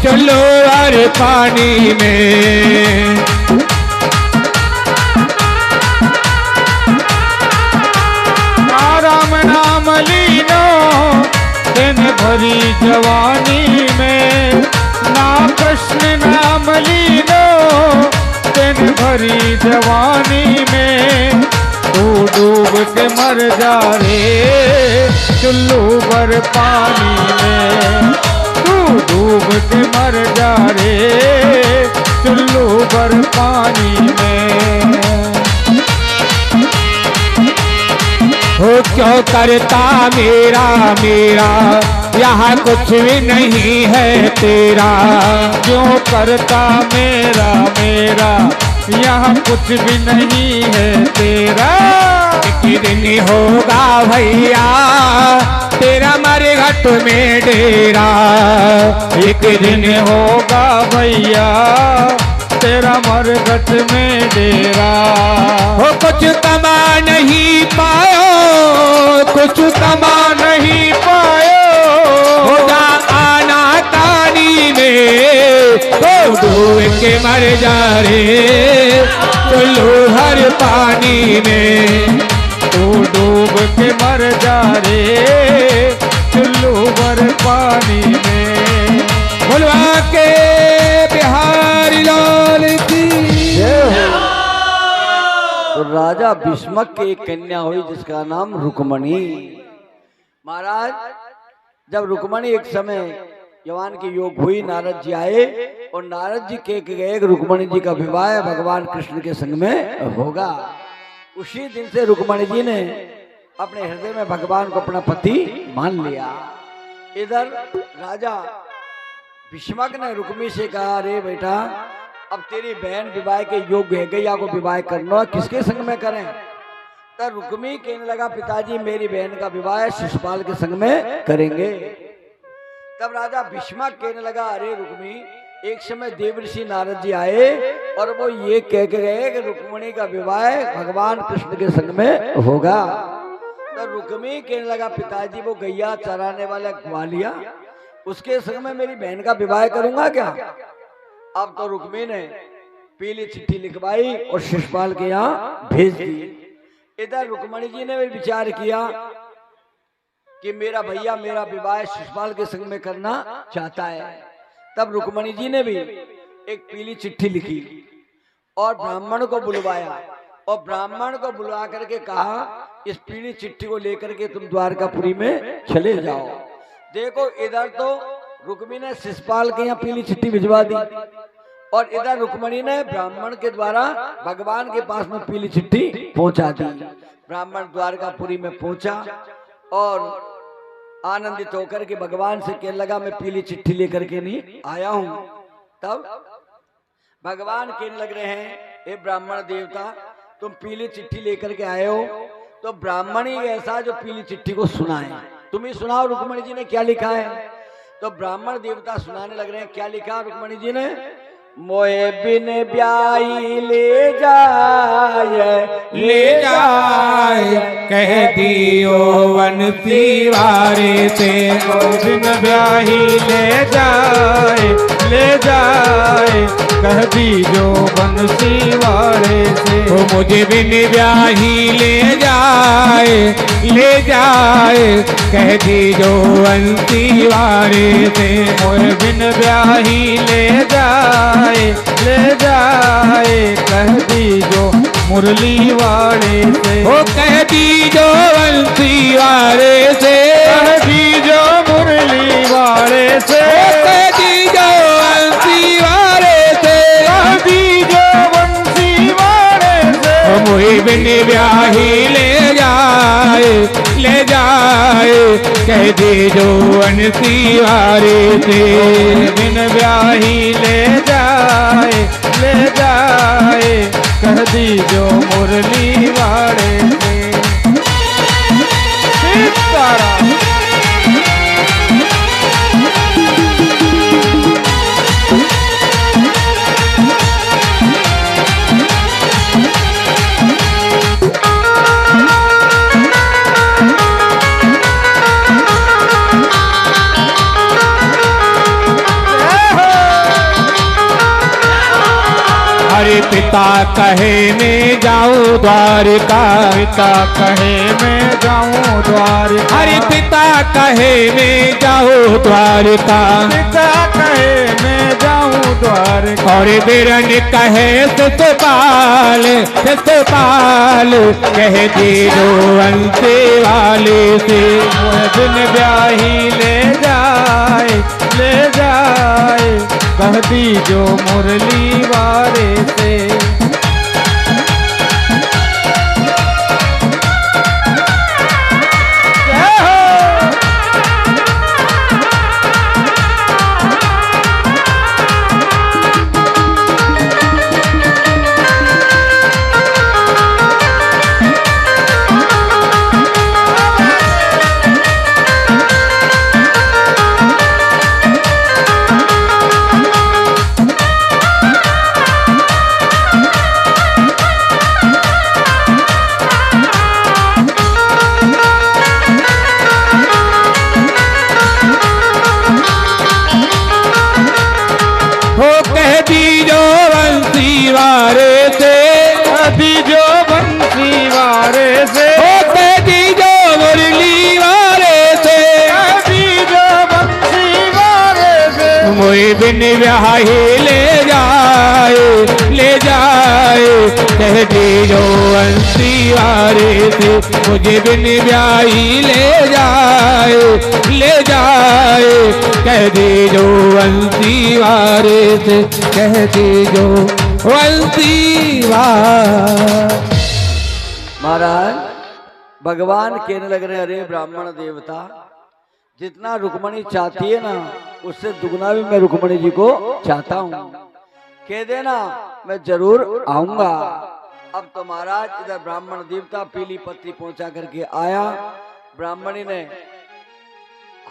चलो हर पानी में। राम नाम लीनो दिन भरी जवानी में, ना कृष्ण नाम लीनो दिन भरी जवानी में। तू डूब के मर जा रे चुल्लू भर पानी में, तू डूब के मर जा रे चुल्लू भर पानी में। हो क्यों करता मेरा मेरा यहाँ कुछ भी नहीं है तेरा, क्यों करता मेरा मेरा यहाँ कुछ भी नहीं है तेरा। एक दिन होगा भैया तेरा मरघट में डेरा, एक दिन होगा भैया तेरा मरघट में डेरा। हो कुछ कमा नहीं पायो, कुछ कमा नहीं पायो, हो जा आना तानी में। तो डूब के मर जा रे चलो हर पानी में, तो डूब के मर जा रे चलो हर पानी में। बुलवा के बिहारी लाल की। तो राजा भीष्मक की एक कन्या हुई जिसका नाम रुक्मणी। महाराज जब रुक्मणी एक समय जवान के योग हुई, नारद जी आए और नारद जी कह के गए रुक्मणी जी का विवाह भगवान कृष्ण के संग में होगा। उसी दिन से रुक्मणी जी ने अपने हृदय में भगवान को अपना पति मान लिया। इधर राजा भीष्मक ने रुक्मी से कहा, अरे बेटा अब तेरी बहन विवाह के योग्य है, गैया को विवाह करना किसके संग में करें। तब रुक्मी कहने लगा, पिताजी मेरी बहन का विवाह शिशुपाल के संग में करेंगे। तब राजा भीष्मक कहने लगा, अरे रुक्मी एक समय देवर्षि नारद जी आए और वो ये कह के गए कि रुक्मिणी का विवाह भगवान कृष्ण के संग में होगा। तो रुक्मी कहने लगा, पिताजी वो गैया चराने वाला ग्वालिया उसके संग में मेरी बहन का विवाह करूंगा क्या। अब तो रुक्मी ने पीली चिट्ठी लिखवाई और शिशुपाल के यहाँ भेज दी। इधर रुक्मणी जी ने भी विचार किया कि मेरा भैया मेरा विवाह शिशुपाल के संग में करना चाहता है। तब रुक्मणी जी ने भी एक पीली चिट्ठी लिखी और ब्राह्मण को बुलवाया और ब्राह्मण को बुलवा करके कहा, इस पीली चिट्ठी को लेकर के तुम द्वारकापुरी में चले जाओ। देखो इधर तो रुक्मी ने शिशुपाल के यहाँ पीली चिट्ठी भिजवा दी और इधर रुक्मणी ने ब्राह्मण के द्वारा भगवान के पास में पीली चिट्ठी पहुंचा दी। ब्राह्मण द्वारकापुरी में पहुंचा और आनंदित होकर के भगवान से कहने लगा, मैं पीली चिट्ठी लेकर के नहीं आया हूं। तब भगवान कहने लग रहे हैं, हे ब्राह्मण देवता तुम पीली चिट्ठी लेकर के आए हो तो ब्राह्मण ही ऐसा जो पीली चिट्ठी को सुनाए। तुम ही सुनाओ रुक्मणी जी ने क्या लिखा है। तो ब्राह्मण देवता सुनाने लग रहे हैं। क्या लिखा रुक्मणी जी ने, मोए बिन ब्याई ले जाए कह दियो वनती वारे से। बिन ब्याही ले जाए कह दीजो बंसी वारे से। वो मुझे बिन ब्याही ले जाए कह दीजो बंसी वारे से। मोए बिन ब्याही ले जाए कह दीजो मुरली वाले से। वो कह दीजो बंसी वाले से, कह दीजो मुरली वाले से। कह दीजो बंसी वाले से, कह दीजो बंसी वाले से। मोहि बिन ब्याही ले जाए कह दीजो बंसी वाले से। बिन ब्याही ले जाए कह दीजो मुरली वाले से। सीताराम। हरि पिता कहे मैं जाऊं द्वारिका, पिता कहे मैं जाऊं द्वारिका, हरि पिता कहे मैं जाऊं द्वारिका, पिता कहे मैं जाऊं द्वारिका, और बिरन कहे सतपाल सतपाल, कह दीजो अंते वाले से बिन ब्याही ले जाए ले जाए, कह दीजो मुरली वाले से। बिन ब्याही ले जाए, कह दीजो अंसी वारे से, मुझे बिन ब्याही ले जाए, कह दीजो अंसी वारे से, कह दीजो अंसी वार। महाराज भगवान कहने लग रहे, अरे ब्राह्मण देवता, जितना रुक्मणी चाहती है ना उससे दुगना भी मैं रुक्मणी जी को चाहता हूँ, कह देना मैं जरूर आऊंगा। अब तो महाराज इधर ब्राह्मण देवता पीली पत्ती पहुंचा करके आया, ब्राह्मणी ने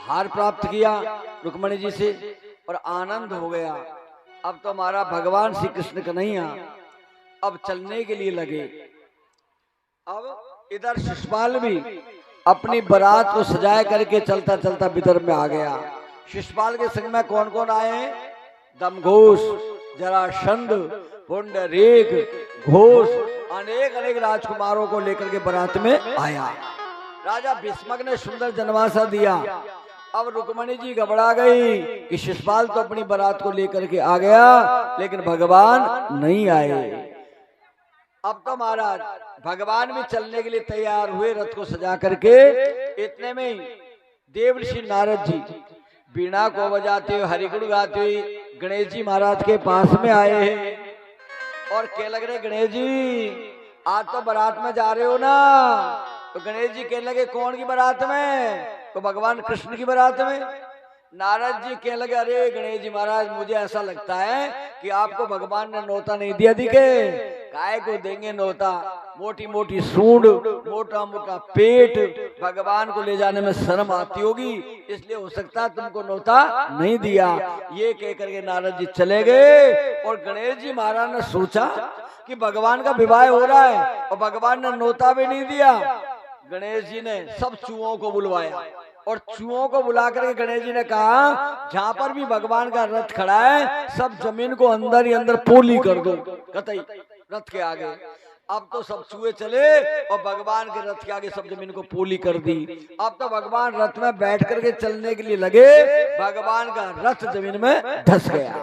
हार प्राप्त किया रुक्मणी जी से और आनंद हो गया। अब तो हमारा भगवान श्री कृष्ण कन्हैया अब चलने के लिए लगे। अब इधर शिशुपाल भी अपनी बारात को सजाए करके चलता चलता भीतर में आ गया। शिशुपाल के संग में कौन कौन आए हैं? दमघोष, जरासंध, पुंडरीक, घोष, अनेक अनेक राजकुमारों को लेकर के बारात में आया। राजा भीष्मक ने सुंदर जनवासा दिया। अब रुक्मणी जी घबरा गई कि शिशुपाल तो अपनी बारात को लेकर के आ गया लेकिन भगवान नहीं आए। अब तो महाराज भगवान भी चलने के लिए तैयार हुए रथ को सजा करके। इतने में ही देवर्षि नारद जी बीणा को बजाते हुए हरिगुण गाते हुए गणेश जी महाराज के पास में आए हैं और कह लग रहे, गणेश जी आज तो बारात में जा रहे हो ना? तो गणेश जी कहने लगे, कौन की बारात में? तो भगवान कृष्ण की बारात में। नारद जी कहने लगे, अरे गणेश जी महाराज, मुझे ऐसा लगता है कि आपको भगवान ने नौता नहीं दिया दिखे। काय को देंगे नौता? मोटी मोटी सूंड, मोटा मोटा पेट, भगवान को ले जाने में शर्म आती होगी, इसलिए हो सकता है तुमको नौता नहीं दिया। ये कह करके नारद जी चले गए और गणेश जी महाराज ने सोचा कि भगवान का विवाह हो रहा है और भगवान ने नौता भी नहीं दिया। गणेश जी ने सब चूहों को बुलवाया और चूहों को बुला करके गणेश जी ने कहा, जहां पर भी भगवान का रथ खड़ा है सब जमीन को अंदर ही अंदर पोली कर दो, कतई रथ के आगे। अब तो सब चूहे चले और भगवान के रथ के आगे सब जमीन को पोली कर दी। अब तो भगवान रथ में बैठ करके चलने के लिए लगे, भगवान का रथ जमीन में धस गया।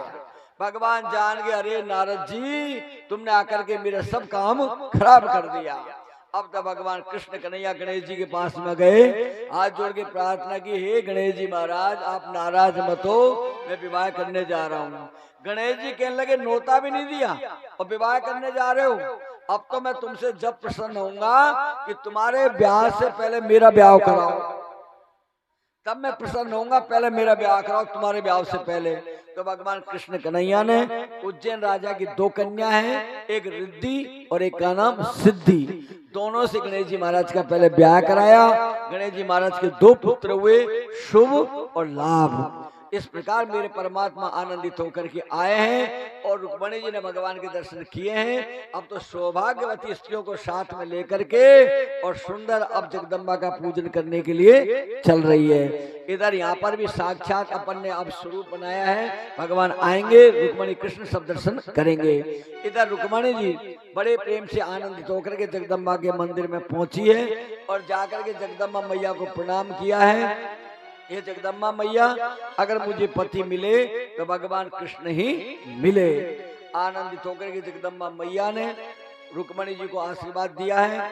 भगवान जान गए, अरे नारद जी तुमने आकर के मेरा सब काम खराब कर दिया। अब तो भगवान कृष्ण कन्हैया गणेश जी के पास में गए, हाथ जोड़ के प्रार्थना की, हे गणेश जी महाराज आप नाराज मत हो, मैं विवाह करने जा रहा हूँ। गणेश जी कहने लगे, नौता भी नहीं दिया और विवाह करने जा रहे हो? अब तो मैं तुमसे जब प्रसन्न होऊंगा कि तुम्हारे ब्याह से पहले मेरा ब्याह कराओ, तब मैं प्रसन्न होऊंगा। पहले मेरा ब्याह कराओ तुम्हारे ब्याह से पहले। तो भगवान कृष्ण कन्हैया ने उज्जैन राजा की दो कन्या हैं, एक रिद्धि और एक का नाम सिद्धि, दोनों से गणेश जी महाराज का पहले ब्याह कराया। गणेश जी महाराज के दो पुत्र हुए, शुभ और लाभ। इस प्रकार मेरे परमात्मा आनंदित होकर के आए हैं और रुक्मणी जी ने भगवान के दर्शन किए हैं। अब तो सौभाग्यवती स्त्रियों को साथ में लेकर के और सुंदर अब जगदम्बा का पूजन करने के लिए चल रही है। इधर यहाँ पर भी साक्षात अपन ने अब स्वरूप बनाया है, भगवान आएंगे, रुक्मणी कृष्ण सब दर्शन करेंगे। इधर रुक्मणी जी बड़े प्रेम से आनंदित होकर के जगदम्बा के मंदिर में पहुंची है और जाकर के जगदम्बा मैया को प्रणाम किया है। ये जगदम्बा मैया, अगर मुझे पति मिले तो भगवान कृष्ण ही मिले। आनंदित होकर के जगदम्बा मैया ने रुक्मणी जी को आशीर्वाद दिया है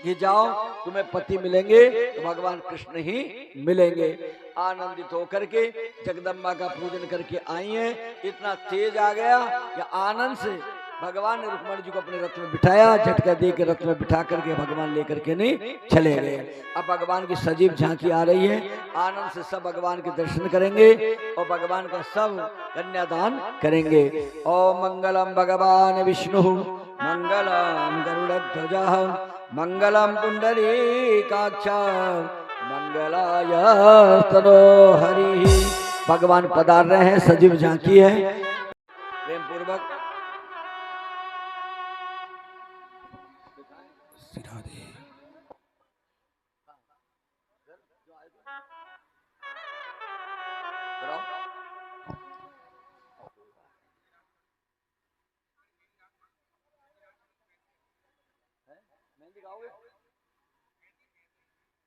कि जाओ तुम्हें पति मिलेंगे तो भगवान कृष्ण ही मिलेंगे। आनंदित होकर के जगदम्बा का पूजन करके आई हैं। इतना तेज आ गया या आनंद से भगवान ने रुक्मणी जी को अपने रथ में बिठाया, झटका दे के रथ में बिठा करके भगवान लेकर के नहीं चले गए। अब भगवान की सजीव झांकी आ रही है, आनंद से सब भगवान के दर्शन करेंगे और भगवान का सब कन्यादान करेंगे। ओम मंगलम भगवान विष्णु मंगलम गरुड़ध्वजः मंगलम पुंडरीकाक्ष मंगलाय तनो हरि। भगवान पधार रहे हैं, सजीव झांकी है। प्रेम पूर्वक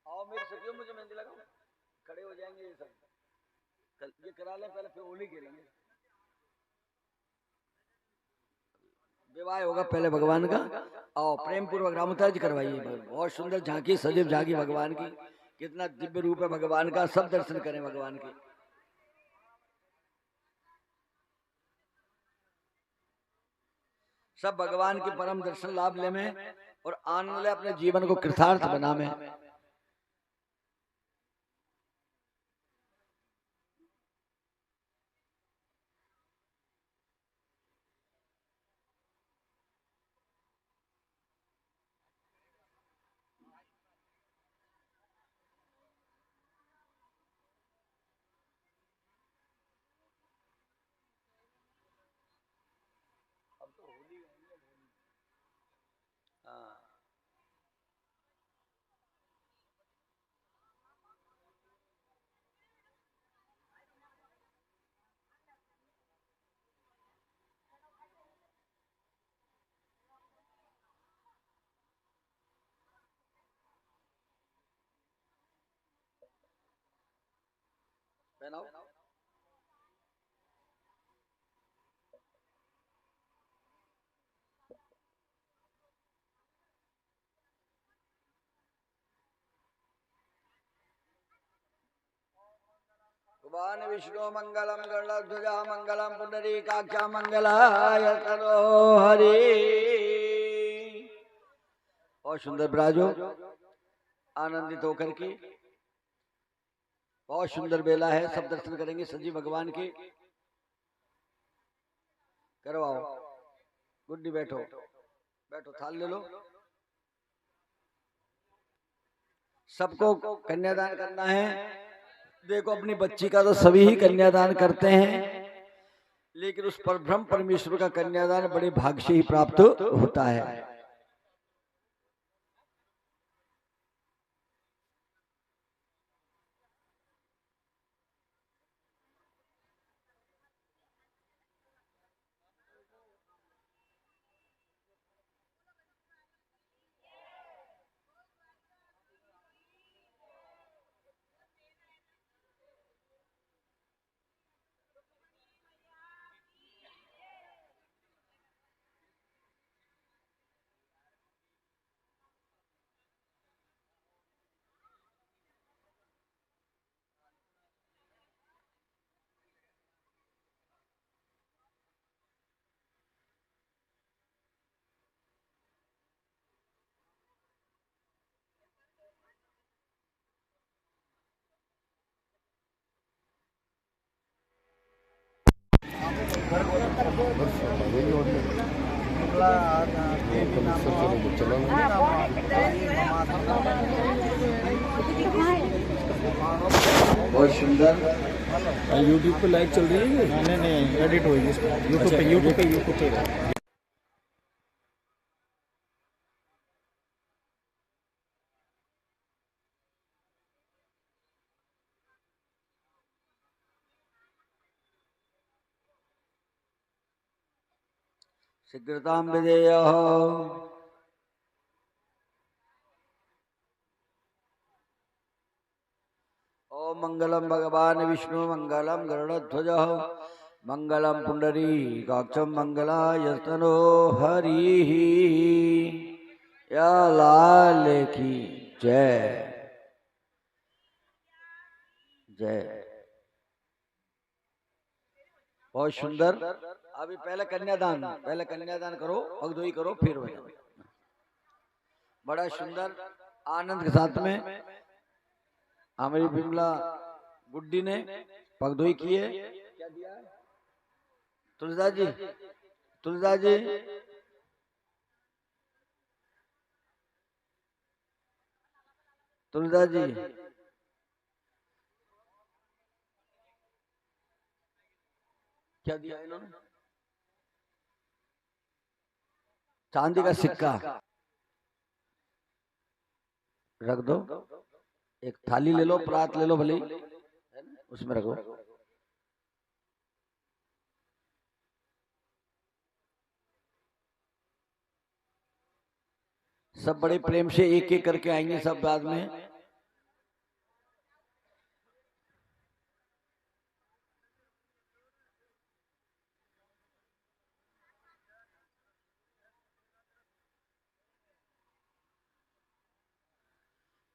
आओ मेरे सखियों, मुझे मेहंदी लगाओ, खड़े हो जाएंगे ये सब। कल ये करा लें पहले, फिर होली खेलेंगे। विवाह होगा पहले भगवान का। आओ प्रेम पूर्वक रामता जी करवाइए। बहुत सुंदर झांकी, सजीव झांकी भगवान की। कितना दिव्य रूप है भगवान का, सब दर्शन करें भगवान के। सब भगवान के परम दर्शन लाभ ले में और आनंद ले, अपने जीवन को कृतार्थ बना में। भगवान विष्णु मंगलम गरुड़ध्वजा मंगलम पुंडरीकाक्ष मंगलाय तनो हरि। और सुंदर विराजो, आनंदित होकर के। बहुत सुंदर बेला है, सब दर्शन करेंगे सजीव भगवान के। करवाओ गुड्डी, बैठो बैठो, थाल ले लो। सबको कन्यादान करना है। देखो अपनी बच्ची का तो सभी ही कन्यादान करते हैं, लेकिन उस परब्रह्म परमेश्वर का कन्यादान बड़े भाग्य से ही प्राप्त होता है। बहुत सुंदर यूट्यूब पे लाइव चल रही है? नहीं नहीं, एडिट होगी यूट्यूब पे। शीघ्रतां विधेयः। ओम मंगलम भगवान विष्णु मंगलम गरुड़ध्वज मंगलम पुंडरीकाक्षं मंगलायतनो हरि। या लाल की जय जय। बहुत सुंदर। अभी पहले कन्यादान करो, पगधोई करो, फिर भजन। बड़ा सुंदर आनंद के साथ में हमारी बिमला गुड्डी ने पगधोई की है। क्या दिया है? तुलसीदास जी, तुलसीदास जी, तुलसीदास जी, क्या दिया इन्होंने? चांदी का सिक्का रख दो। एक थाली ले लो, परात ले लो, भले ही उसमें रखो। सब बड़े प्रेम से एक एक करके आएंगे सब बाद में।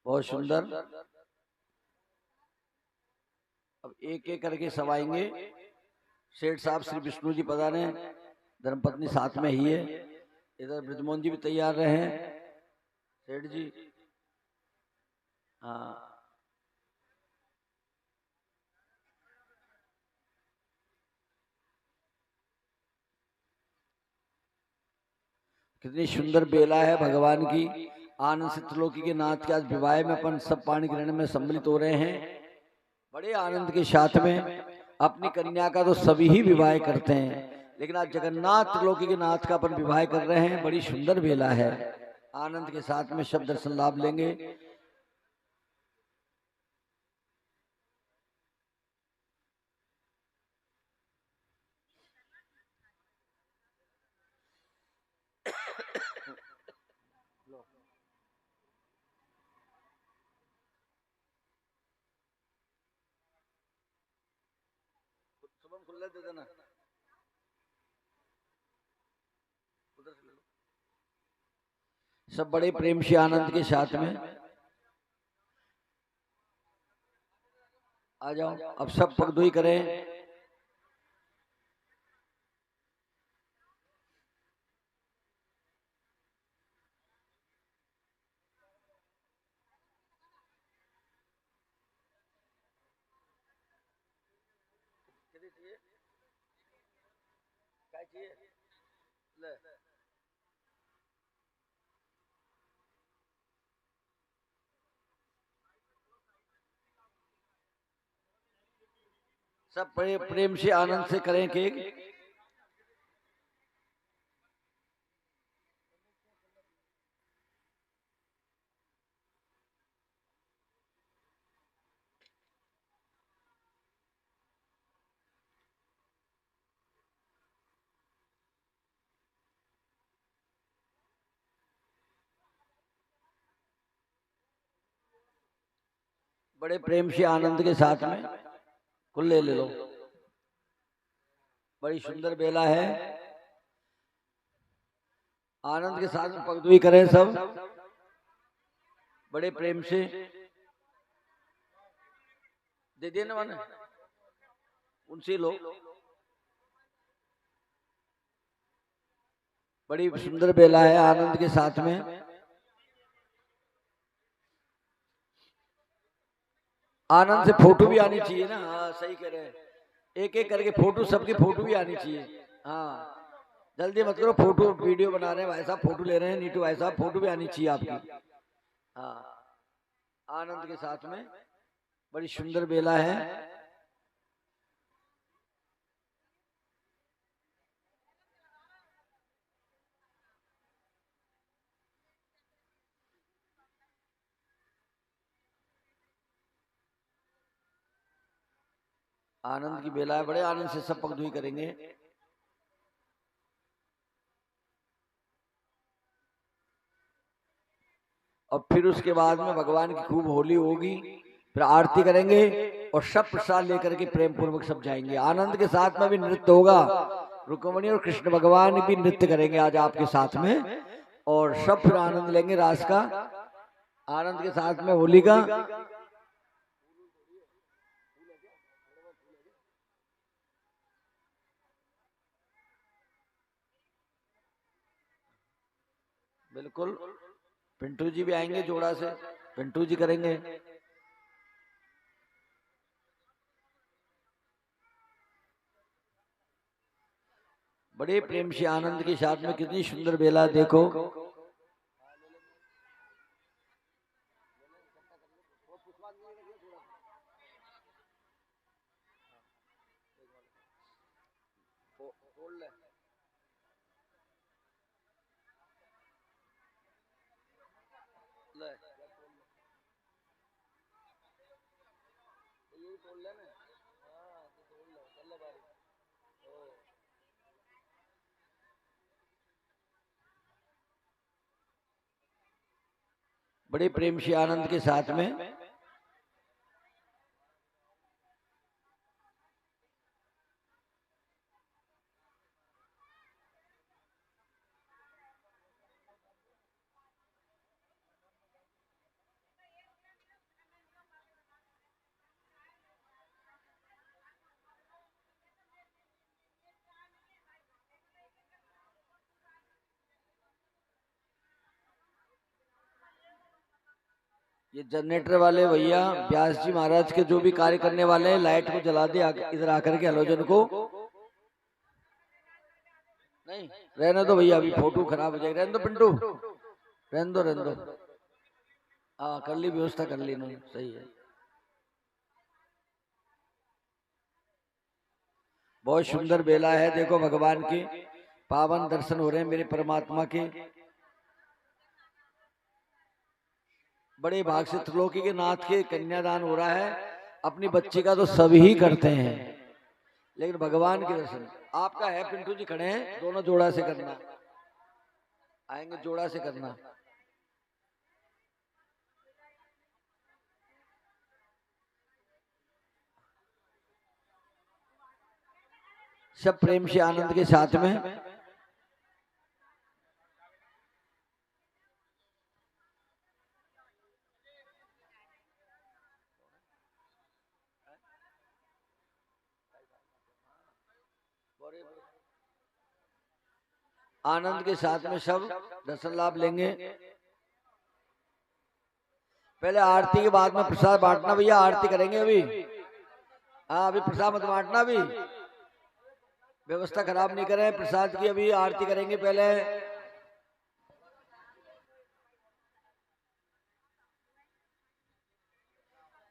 बहुत सुंदर। अब एक एक करके सब आएंगे। सेठ साहब श्री विष्णु जी पधारे, धर्मपत्नी साथ में ही है। इधर ब्रजमोहन जी भी तैयार रहे। सेठ जी, हाँ, कितनी सुंदर बेला है भगवान की। आनंद से त्रिलोकी के नाथ के आज विवाह में अपन सब पाणी ग्रहण में सम्मिलित हो रहे हैं। बड़े आनंद के साथ में अपनी कन्या का तो सभी ही विवाह करते हैं, लेकिन आज जगन्नाथ त्रिलोकी के नाथ का अपन विवाह कर रहे हैं। बड़ी सुंदर बेला है। आनंद के साथ में शब्द दर्शन लाभ लेंगे। खुले दे देना, उधर से ले लो। सब बड़े प्रेम से आनंद के साथ में आ जाओ। अब सब पगधोई करें। क्या चाहिए? ले। सब बड़े प्रेम से आनंद से करें केक। बड़े प्रेम से आनंद के साथ में खुले ले लो। बड़ी सुंदर बेला है। आनंद के साथ में पगधोई करें सब बड़े प्रेम से। दे देने वाले उनसे लो। बड़ी सुंदर बेला है आनंद के साथ में। आनंद से फोटो भी आनी चाहिए ना। हाँ, सही कह रहे हैं। एक एक करके फोटो, सबकी फोटो भी आनी चाहिए। हाँ, जल्दी मत करो। फोटो वीडियो बना रहे हैं भाई साहब, फोटो ले रहे हैं नीटू भाई साहब, फोटो भी आनी चाहिए आपकी। हाँ, आनंद के साथ में बड़ी सुंदर बेला है। आनंद की बेला है, बड़े आनंद से सब पगधुई करेंगे। और फिर उसके बाद में भगवान की खूब होली होगी, फिर आरती करेंगे और सब प्रसाद लेकर के प्रेम पूर्वक सब जाएंगे। आनंद के साथ में भी नृत्य होगा, रुक्मणी और कृष्ण भगवान भी नृत्य करेंगे आज आपके साथ में, और सब फिर आनंद लेंगे रास का, आनंद के साथ में होली का। बिल्कुल, पिंटू जी भी आएंगे जोड़ा से, पिंटू जी करेंगे। बड़े प्रेम से आनंद के साथ में कितनी सुंदर बेला देखो। बड़े प्रेम से आनंद के साथ में ये जनरेटर वाले भैया व्यास जी महाराज के जो भी कार्य करने वाले हैं, लाइट को जला दे इधर आकर के हलोजन को। नहीं रहने दो भैया, अभी फोटो खराब हो जाएगी, रहने दो पिंटू, रहने दो रहने दो। हाँ कर ली व्यवस्था, कर ली इन्होंने, सही है। बहुत सुंदर बेला है, देखो भगवान के पावन दर्शन हो रहे हैं मेरे परमात्मा के। बड़े भाग से त्रिलोकी के नाथ के कन्यादान हो रहा है। अपनी बच्ची का तो सभी करते हैं, लेकिन भगवान के दर्शन आपका है। पिंटू जी खड़े हैं, दोनों जोड़ा से करना, आएंगे जोड़ा से करना। सब प्रेम से आनंद के साथ में। आनंद के साथ में सब दर्शन लाभ लेंगे। पहले आरती के बाद में प्रसाद बांटना भैया, आरती करेंगे अभी। हाँ अभी प्रसाद मत बांटना, अभी व्यवस्था खराब नहीं करें प्रसाद की, अभी आरती करेंगे पहले।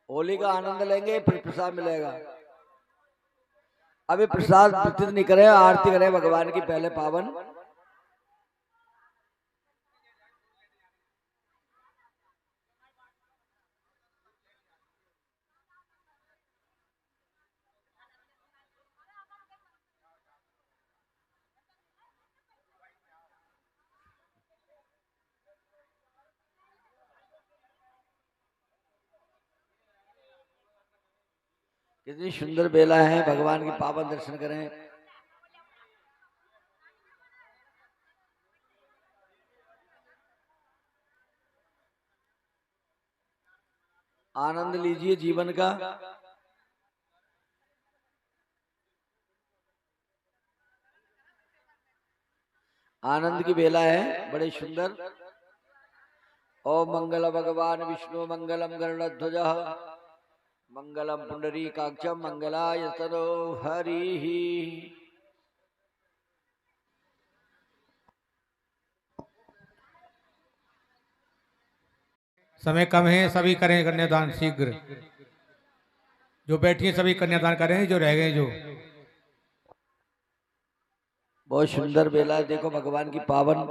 होली का आनंद लेंगे फिर प्रसाद मिलेगा। अभी प्रसाद वितरित नहीं करें, आरती करें भगवान की पहले पावन। कितनी सुंदर बेला है, भगवान की पावन दर्शन करें। आनंद लीजिए जीवन का। आनंद की बेला है बड़े सुंदर। ओम मंगल भगवान विष्णु मंगलम गरुड़ध्वज मंगलम पुंडरीकाक्षम मंगलाय तनो हरि। समय कम है, सभी करें कन्यादान शीघ्र। जो बैठी हैं सभी कन्यादान करें, जो रह गए जो। बहुत सुंदर बेला है, देखो भगवान की पावन।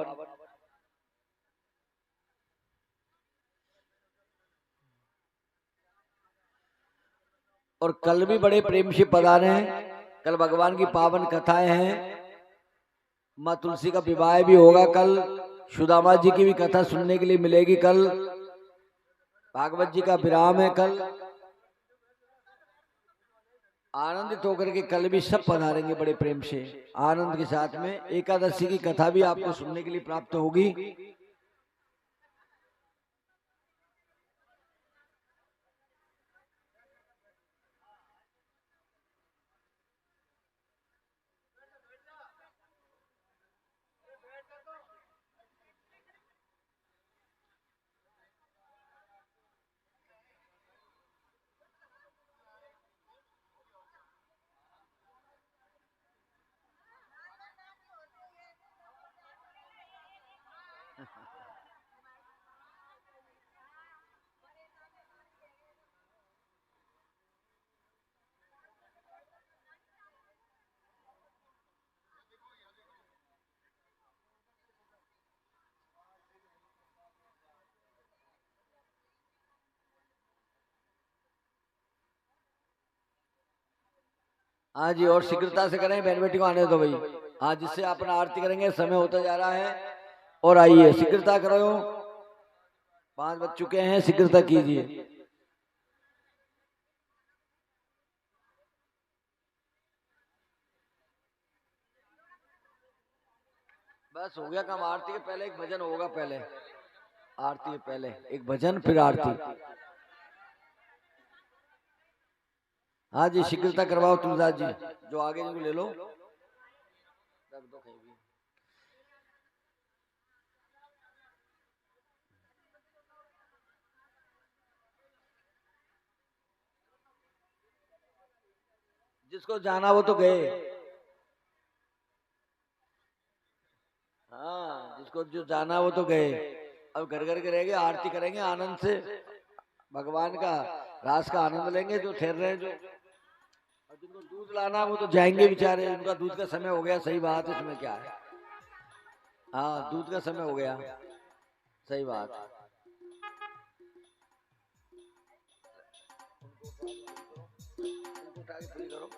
और कल भी बड़े प्रेम से पधारे हैं। कल भगवान की पावन कथाएं हैं। माँ तुलसी का विवाह भी होगा कल। सुदामा जी की भी कथा सुनने के लिए मिलेगी कल। भागवत जी का विराम है कल। आनंदित होकर के कल भी सब पधारेंगे बड़े प्रेम से आनंद के साथ में। एकादशी की कथा भी आपको सुनने के लिए प्राप्त होगी। हाँ जी, और शीघ्रता से करें, बहन बेटी को आने दो भाई। हाँ, जिससे अपना आरती करेंगे, समय होता जा रहा है। और आइए शीघ्रता करो, 5 बज चुके हैं, शीघ्रता कीजिए। बस हो गया काम। आरती के पहले एक भजन होगा। पहले आरती के पहले एक भजन, फिर आरती। हाँ जी, शीघ्रता करवाओ तुलदास जी। जो आगे जिनको ले लो, रख दो कहीं भी। जिसको जाना वो तो गए। हाँ, जिसको जो जाना वो तो गए। अब घर घर के रहेंगे, आरती करेंगे आनंद से, भगवान का रास का आनंद लेंगे। जो ठहर रहे हैं, जो और जिनको दूध लाना वो तो जाएंगे बेचारे। उनका दूध का समय हो गया। सही बात है, इसमें क्या है। हाँ, दूध का समय हो गया। सही बात। उठा के फ्री करो।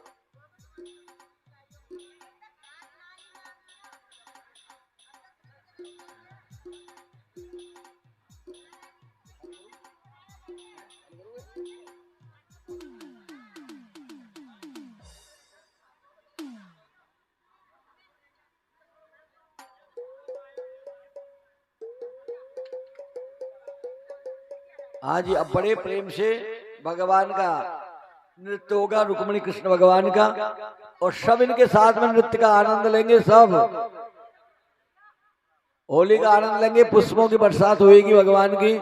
हाँ जी, अब बड़े प्रेम से भगवान का नृत्य होगा, रुक्मिणी कृष्ण भगवान का। और सब इनके साथ में नृत्य का आनंद लेंगे। सब होली का आनंद लेंगे। पुष्पों की बरसात होगी भगवान की।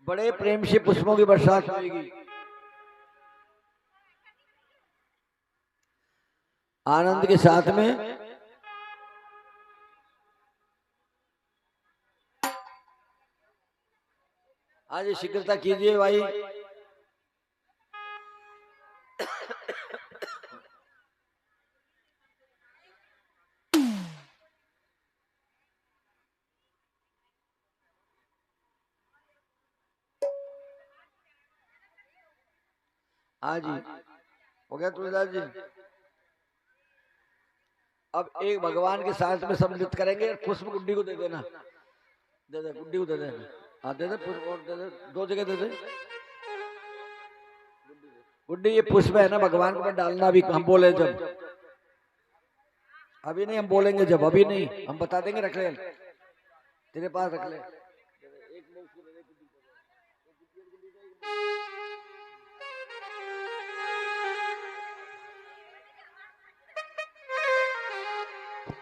बड़े प्रेम से पुष्पों की बरसात होगी। आनंद के साथ में। आज शीघ्रता कीजिए भाई। हाँ जी, हो गया तुलसीदास जी। अब एक भगवान के साथ में सब नृत्य करेंगे। पुष्प गुड्डी को दे देना, दे दे, गुड्डी को दे देना। हाँ, दे दे, और दे दे, 2 जगह दे दे गुड्डी। ये पुष्प है ना, भगवान को मत डालना। अभी हम बोले जब, अभी नहीं, हम बोलेंगे जब। अभी नहीं, हम बता देंगे। रख ले, तेरे पास रख ले।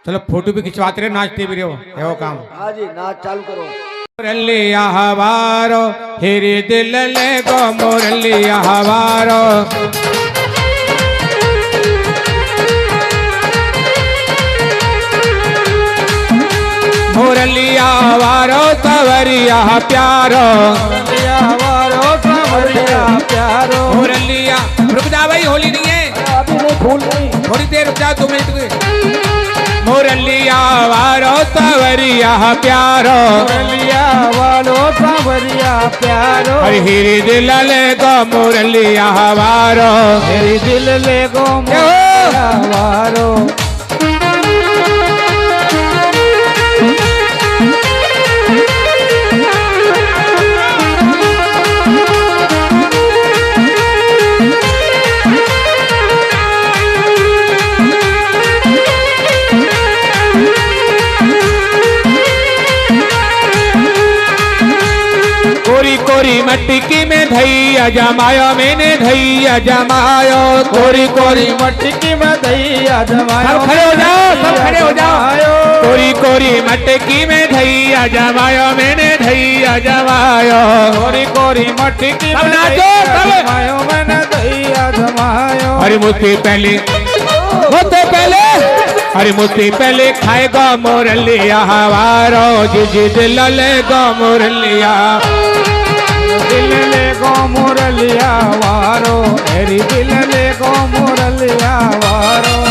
चलो फोटो भी खिंचवाते रहे, नाचते भी रहो, है वो काम। हाँ जी, नाच चालू करो। मुरलिया हवारो हेरे दिल ले गो, मुरलिया हवारो। मुरलिया हवारो सवरिया प्यारो, मुरलिया हवारो सवरिया प्यारो। मुरलिया, रुक जा भाई, होली नहीं है, अभी नहीं, फूल नहीं। थोड़ी देर रुक जा, 2 मिनट। मुरलिया वालो सावरिया प्यारो, मुरलिया वालो सावरिया प्यारो, हरि हिरी दिल ले गो मुरलिया वारो, मेरी दिल ले गो मुरलिया वारो। कोरी कोरी मटकी में धैया जमायो, मैंने धैया जमायो, कोरी कोरी मटकी में धैया जमायो, सब खड़े हो जाओ, सब खड़े हो जाओ। कोरी कोरी मटकी में धैया जमायो, मैंने धैया जमायो, कोरी कोरी मटकी सब में नाचो, सब। जमायो, मैंने धैया जमायो। अरे मुझसे पहले अरे मुझसे पहले खाएगा मुरलिया वारो, जी दिल ले गो मुरलिया, दिल ले गो मुरलिया वारो, मेरी दिल ले गो मुरलिया वारो।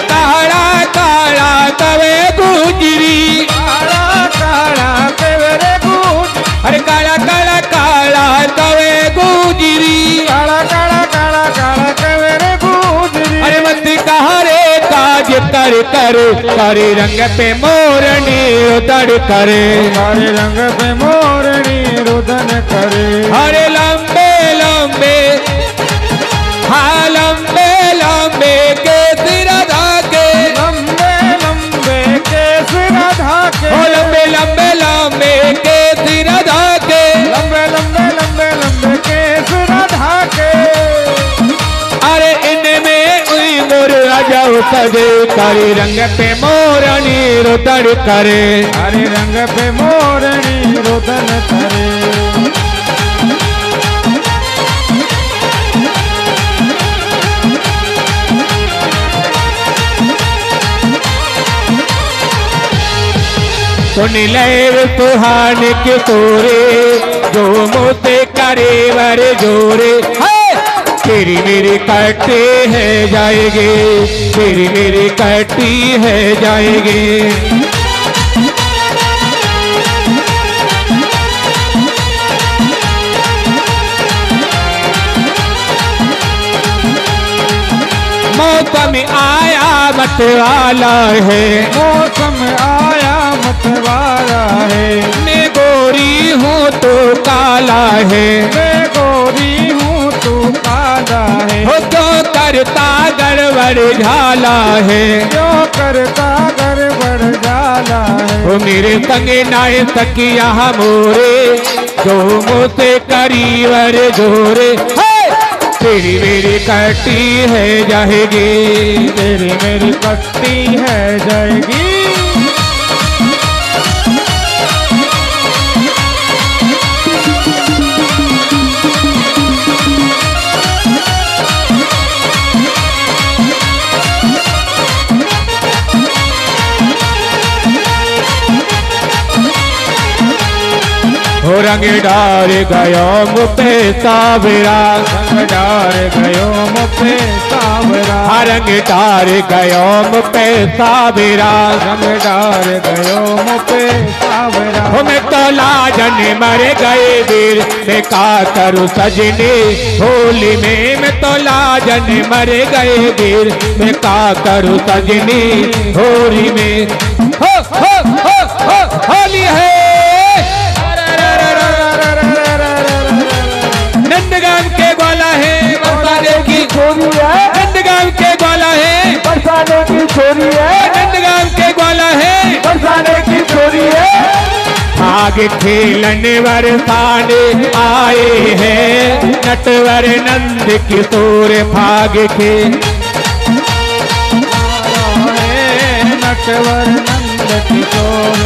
काला काला तवे गुजरी, काला काला तेरे गुज, अरे काला काला काला तवे गुजरी, काला काला काला काला तेरे गुजरी। अरे मत कहारे काज कर रंग पे मोरनी उतर करे, हरे रंग पे मोरनी रुदन करे। अरे लंबे लंबे हाँ लंबे लंबे के सिर धाके, लंबे लंबे केस राधा के, ओ लंबे लंबे लंबे के सिर धाके, लंबे लंबे लंबे लंबे केस राधा के। अरे इनमें उई मोर राजाओ सजे करे रंग पे मोरनी रुदन करे, हरे रंग पे मोरनी रुदन करे। सुन ले सुहान के तोरे, जो मोते करे वर जोरे, तेरी मेरी कटी है जाएगी, तेरी मेरी कटी है जाएगी। मौसम आया मत वाला है, मौसम आया मतवारा है, मैं गोरी हूँ तो काला है, मैं गोरी हूँ तू काला है। हो तो करता गड़बड़ झाला है, जो करता गड़बड़ जाला है। वो मेरे संगे नाय सकिया मोरे, जो मुझसे करीवर जोरे, तेरी मेरी कटी है जाएगी, तेरी मेरी कट्टी है जाएगी। हो रंग डार गयो मुझे सावरा, रंग डार गयो मुझे सावरा, रंग डार गयो मुझे सावरा, रंग डार गयो मुझे सावरा। हो मैं तो लाजन मर गए वीर, मैं का करूँ सजनी होली में, मैं तो लाजन मर गए वीर, मैं का करूँ सजनी होली में। हो होली है नंदगाम के ग्वाला है बरसाने की छोरी है, नंदगाम के ग्वाला है बरसाने की छोरी है, नंदगाम के ग्वाला है बरसाने की छोरी है। आगे खेलने बरसाने आए हैं, नटवर नंद किशोर भाग के, नटवर नंद किशोर,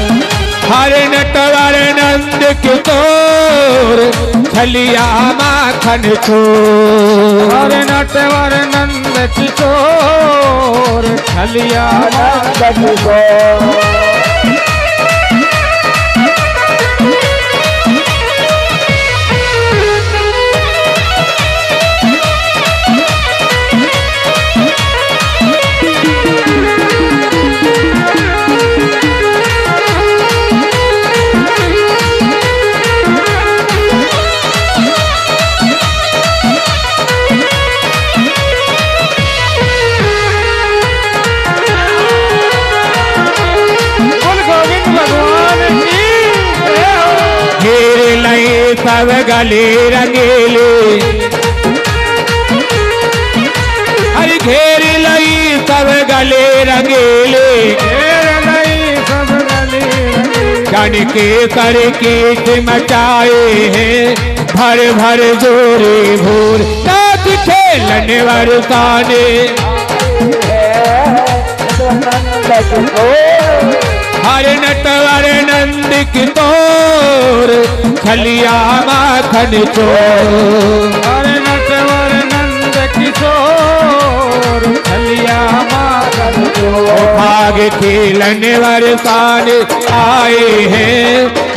हरे नटवर नंद किशोर, छलिया माखन छोर, हरे नटवर नंद किशोर, छलिया आनंद किशोर। सब गले रंगीले हरि घेर लई सब गले रंगीले सब गले जन के सर की मचाए हैं भर भर जोरे भोर नाच खेलने वरसाने हर नटवर नंद की तोर छलिया माखन चोर। हर नटवर नंद किशोर छलिया माखन चोर। भाग खेलने वरसान आए हैं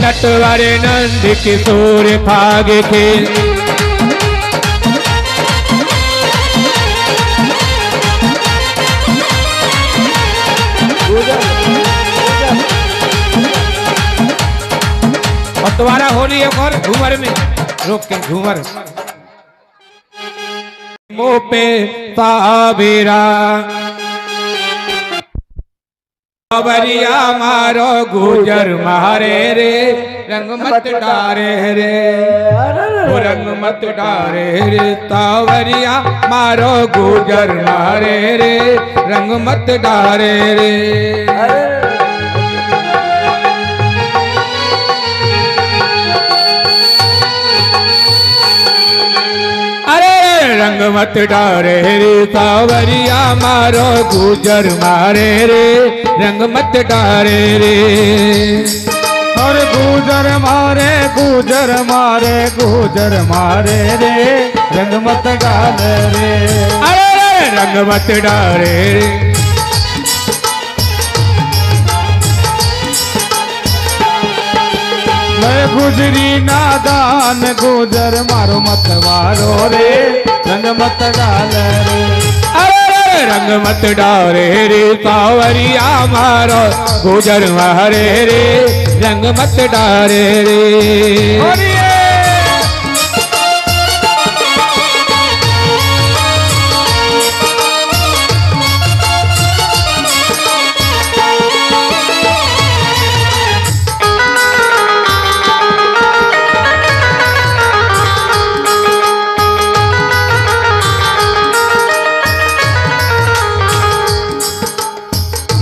नटवर नंद किशोर भाग खेल। और दोबारा होली एक और घूमर में रोक के घूमर मुँह पे साबेरा सावरिया मारो गुजर मारे रे रंग मत डारे रे वो रंग मत डारे रे सावरिया मारो गुजर मारे रे रंग मत डारे रे। रंग मत डारे रे सावरिया मारो गुजर मारे रे रंग मत डारे रे। और गुजर मारे गुजर मारे गुजर मारे रे रंग मत डाले रे। अरे रंग मत डारे रे। गुजरी नादान गुजर मारो मत वारो रे रंग मत डाल रे। अरे रंग मत डारे रे सावरिया मारो गुजर मारे रे रंग मत डारे रे।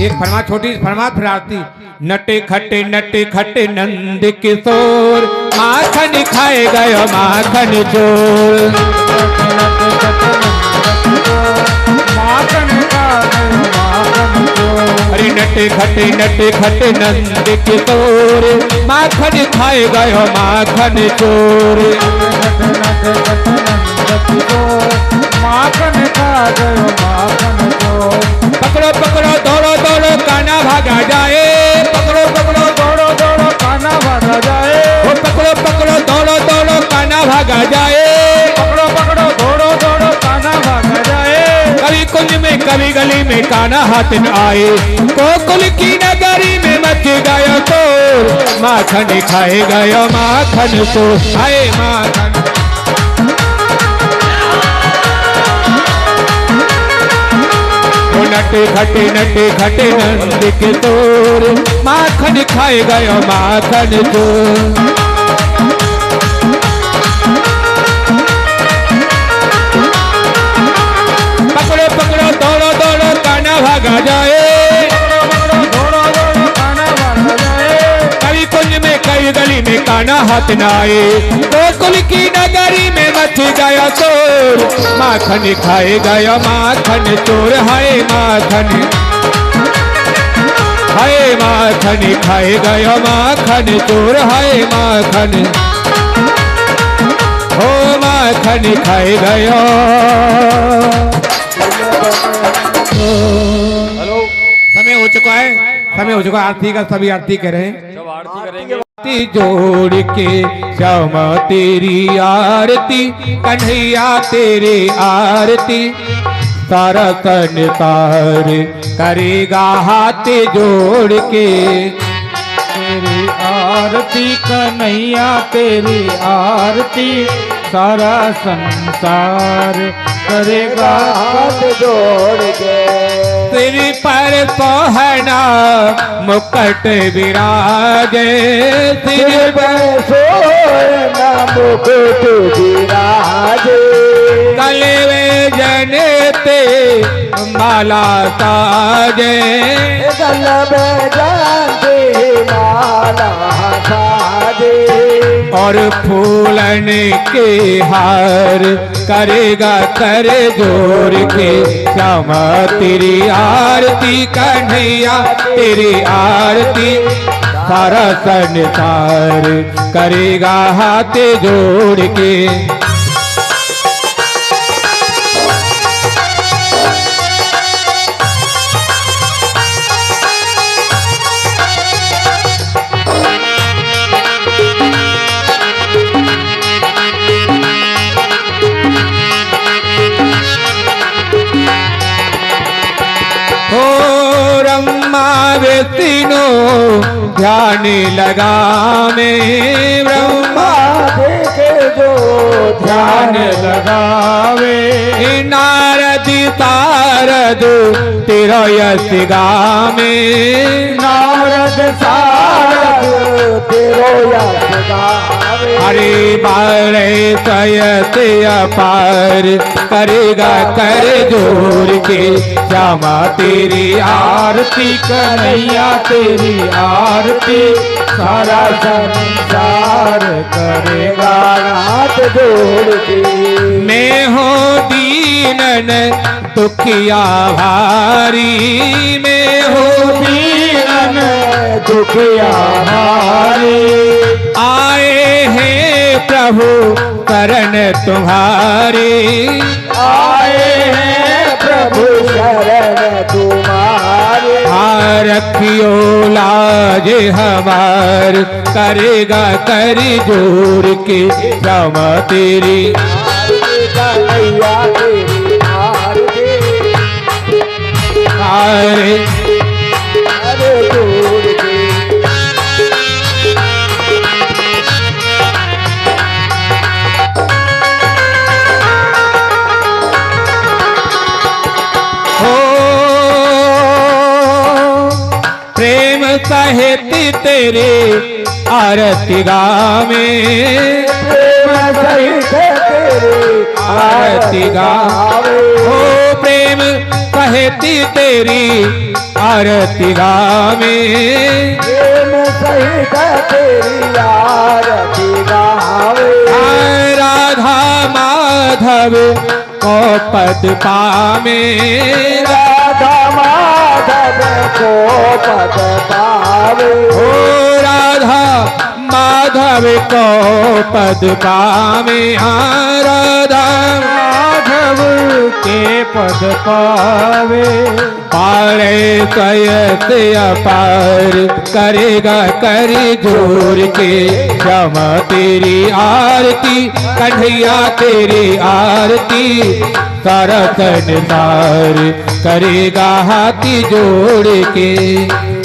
एक फरमा छोटी फरमा फिर आती नटे खटे नंद किशोर माखन खाए गयो माखन चोर। अरे नटे खटे नंद किशोर माखन खाए गयो माखन चोर। माखन खा गयो माखन चोर। पकड़ो पकड़ो दौड़ो दौड़ो काना भागा जाए। पकड़ो पकड़ो दौड़ो दौड़ो काना भागा जाए। वो पकड़ो पकड़ो दौड़ो दौड़ो काना भागा जाए। पकड़ो पकड़ो दौड़ो दौड़ो काना भागा जाए। कभी कुंज में कभी गली में काना हाथ न आए। गोकुल की नगरी में मच गया चोर माखन खाए गयो माखन चोर। आए माखन नटे खटे नंद किशोर माखन खाए गयो माखन चोर। पकड़ो पकड़ो दौड़ो दौड़ो काना भागा जाए। कभी कुंज में कभी गली में काना हाथ न आए। गोकुल की नगरी में मच गया चोर माखन खाए गया माखन चोर। हाय माखन खाए गया माखन चोर। हाय माखन हो माखन खाए गया। हेलो समय हो चुका है, समय हो चुका है आरती का। सभी आरती कर रहे हैं। सब आरती करेंगे। आरती जोड़ के श्यामा तेरी आरती, कन्हैया तेरी आरती, सारा संसार करेगा हाथ जोड़ के। तेरी आरती कन्हैया तेरी आरती, सारा संसार करेगा हाथ जोड़ के। सिर पर सोहना मुकुट विराजे, सिर पर सोना मुकुट विराजे। गले में जनते माला साजे, गले में जानते माला साजे। और फूलन के हार करेगा कर जोड़ के। श्यामा तेरी आरती कन्हैया तेरी आरती, सारा संसार करेगा हाथ जोड़ के। तीनों ध्यान लगा में, ब्रह्मा देखे जो ध्यान लगावे। नारद तारद तेरा यश गावे, नारद सारद तेरो यश गावे। हरे बारे सयत अपार करेगा कर जोड़ के। श्यामा तेरी आरती कन्हैया तेरी आरती, सारा संसार करेगा हाथ जोड़ के। मैं हो दीनन दुखिया भारी, मैं हो दीनन दुखिया भारी। आए हैं प्रभु शरण तुम्हारे, आए हैं प्रभु शरण तुम्हारे। रखियो लाज हमार करेगा कर जोड़ के। श्यामा तेरी कन्हैया तेरी आरती, आरे अरे जोड़ के। प्रेम सहित तेरे आरती गावे, प्रेम सहित तेरे आरती गावे। ओ प्रेम सहित तेरी आरती गावे, प्रेम सहित तेरी आरती गावे। राधा माधव को पद पावे, राधा माधव को पद पावे। ओ राधा माधव को पद पावे। राधा माधव के पद पावे। पारे कयत अपार करेगा कर जोड़ के। श्यामा तेरी आरती कन्हैया तेरी आरती, सारा संसार करेगा हाथी जोड़ के।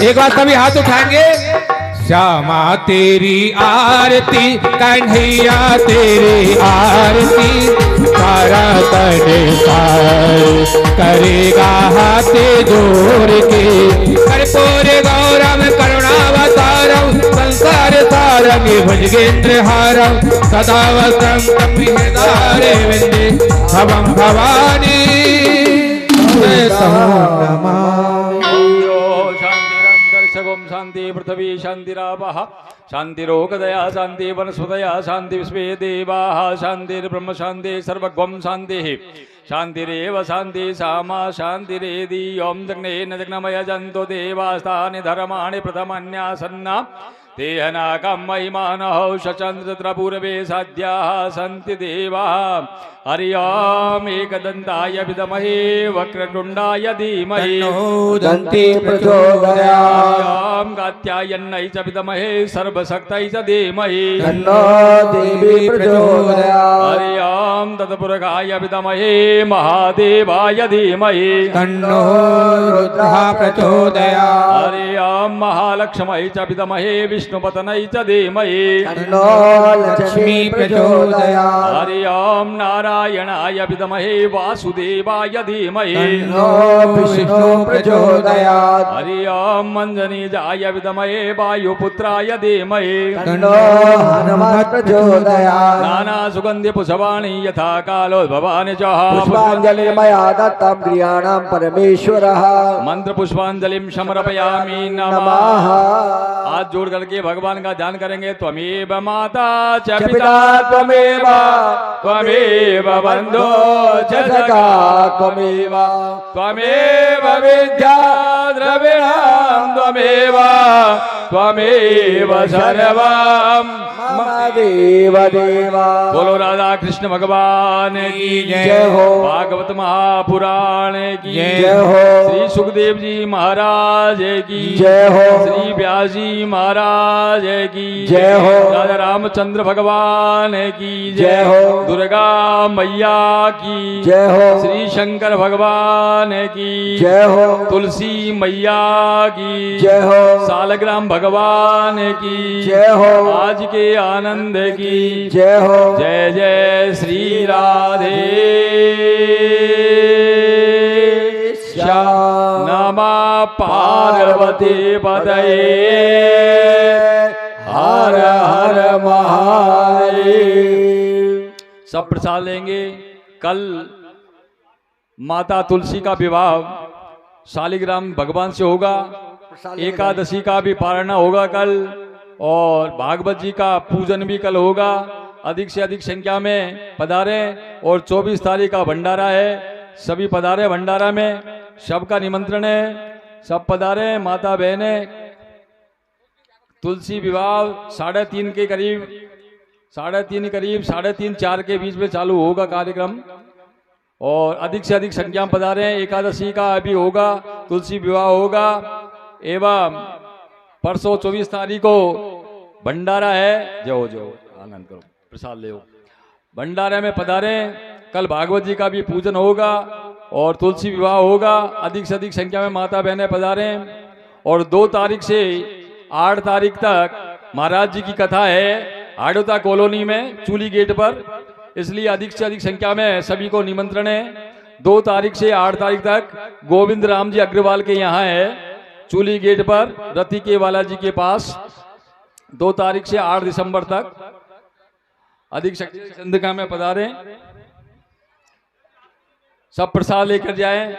एक बार सभी हाथ उठाएंगे। श्यामा तेरी आरती कन्हैया तेरी आरती, सारा संसार करेगा हाथ जोड़ के। कर्पूर गौरम करुणावतारम संसार सारंग भुजगेंद्र हारम, सदा वसंतम हृदय विंदे भवम भवानी शांति पृथ्वी शांतिरापः शांतिरोगदया शांति वनस्पतया शांति विश्वे देवाः शांतिर्ब्रह्म शांति सर्वगम शांति शांतिरेव शांति सामा शांतिरेदि ओम जग्नेन जग्नमय जंतो देवास्तानि धर्माणि प्रथमन्यासन्ना तेहनाकं महिमानः शचन्द्रपूर्वे साध्याः सन्ति देवाः हरि ओम् एकदन्ताय विद्महे वक्रतुण्डाय धीमहि दन्ती प्रचोदयात्। हरि ओम् कात्यायन्यै च विद्महे सर्वशक्त्यै च धीमहि तन्नो देवी प्रचोदयात्। हरि ओम् तत्पुरुषाय विद्महे महादेवाय धीमहि तन्नो रुद्रः प्रचोदयात्। हरि ओम् महालक्ष्म्यै च विद्महे विष्णुपत्न्यै च धीमहि तन्नो लक्ष्मी प्रचोदयात्। हरि ओम् नारायणाय विद्महे वासुदेवाय धीमहि तन्नो विष्णु प्रचोदयात्। हरि ओम् मञ्जनीजाय विद्महे वायुपुत्राय धीमहि तन्नो हनुमत् प्रचोदयात्। नाना सुगन्धि पुष्पाणि यथा कालोद्भवानि च पुष्पाञ्जलिर्मया दत्तं क्रियाणां परमेश्वरः। मंत्र पुष्पांजलिम समर्पयामि नमः। नमः। हाथ जोड़ करके भगवान का ध्यान करेंगे। त्वमेव माता च पिता पिता त्वमेव त्वमेव बन्धो च सखा त्वमेव त्वमेव विद्या द्रविणं त्वमेव सर्वं मम देव देवा। बोलो राधा कृष्ण भगवान की जय हो। भागवत महापुराण की जय हो। श्री सुखदेव जी महाराज की जय हो। श्री व्यास जी महाराज की जय हो। राजा रामचंद्र भगवान की जय हो। दुर्गा मैया की जय हो। श्री शंकर भगवान की जय हो। तुलसी मैया की जय हो। सालग्राम भगवान की जय हो। आज के आनंद की जय हो। जय जय श्री राधे श्याम। नमः पार्वती पतये हर हर महादेव। सब प्रसाद लेंगे। कल माता तुलसी का विवाह शालिग्राम भगवान से होगा। एकादशी का भी पारणा होगा कल और भागवत जी का पूजन भी कल होगा। अधिक से अधिक संख्या में पधारे और 24 तारीख का भंडारा है। सभी पधारे भंडारा में, सबका निमंत्रण है, सब पधारे माता बहने। तुलसी विवाह 3:30 के करीब 3:30-4 के बीच में चालू होगा कार्यक्रम और अधिक से अधिक संख्या में पधारे। एकादशी का अभी होगा, तुलसी विवाह होगा एवं परसों 24 तारीख को भंडारा है। जो आनंद करो, प्रसाद ले। भंडारे में पधारे। कल भागवत जी का भी पूजन होगा और तुलसी विवाह होगा। अधिक से अधिक संख्या में माता बहनें पधारे। और 2 तारीख से 8 तारीख तक महाराज जी की कथा है हाड़ोता कॉलोनी में चूली गेट पर, इसलिए अधिक से अधिक संख्या में सभी को निमंत्रण है। 2 तारीख से 8 तारीख तक गोविंद राम जी अग्रवाल के यहाँ है चूली गेट पर रति के वाला जी के पास। 2 तारीख से 8 दिसंबर तक अधिक संख्या में पधारे। सब प्रसाद लेकर जाएं।